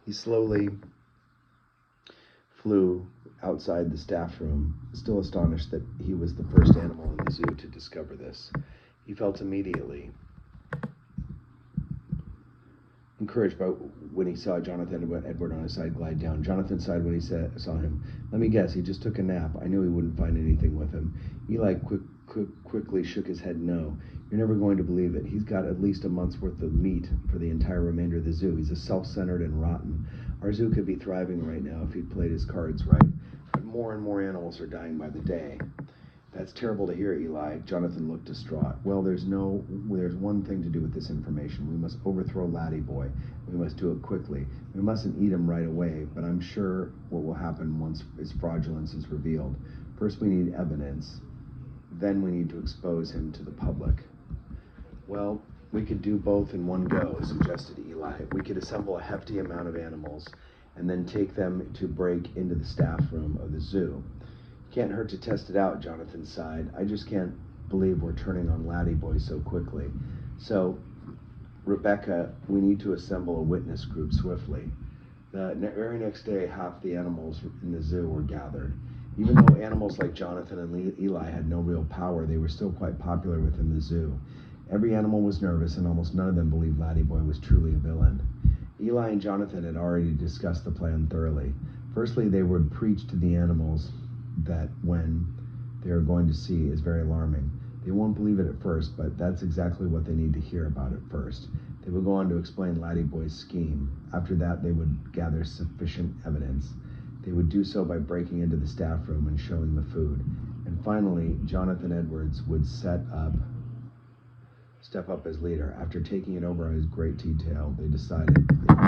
He slowly flew outside the staff room, still astonished that he was the first animal in the zoo to discover this. He felt immediately encouraged by when he saw Jonathan and Edward on his side glide down. Jonathan sighed when he saw him. "Let me guess, he just took a nap. I knew he wouldn't find anything with him." Eli quickly shook his head. "No, you're never going to believe it. He's got at least a month's worth of meat for the entire remainder of the zoo. He's a self-centered and rotten. Our zoo could be thriving right now if he'd played his cards right. But more and more animals are dying by the day." "That's terrible to hear, Eli." Jonathan looked distraught. "Well, there's one thing to do with this information. We must overthrow Laddie Boy. We must do it quickly. We mustn't eat him right away, but I'm sure what will happen once his fraudulence is revealed. First we need evidence. Then we need to expose him to the public." "Well, we could do both in one go," suggested Eli. "We could assemble a hefty amount of animals and then take them to break into the staff room of the zoo." "Can't hurt to test it out," Jonathan sighed. "I just can't believe we're turning on Laddie Boy so quickly. So, Rebecca, we need to assemble a witness group swiftly." The very next day, half the animals in the zoo were gathered. Even though animals like Jonathan and Eli had no real power, they were still quite popular within the zoo. Every animal was nervous, and almost none of them believed Laddie Boy was truly a villain. Eli and Jonathan had already discussed the plan thoroughly. Firstly, they would preach to the animals that when they are going to see is very alarming. They won't believe it at first, but that's exactly what they need to hear about it first. They would go on to explain Laddie Boy's scheme. After that, they would gather sufficient evidence. They would do so by breaking into the staff room and showing the food. And finally, Jonathan Edwards would step up as leader. After taking it over in great detail, they decided they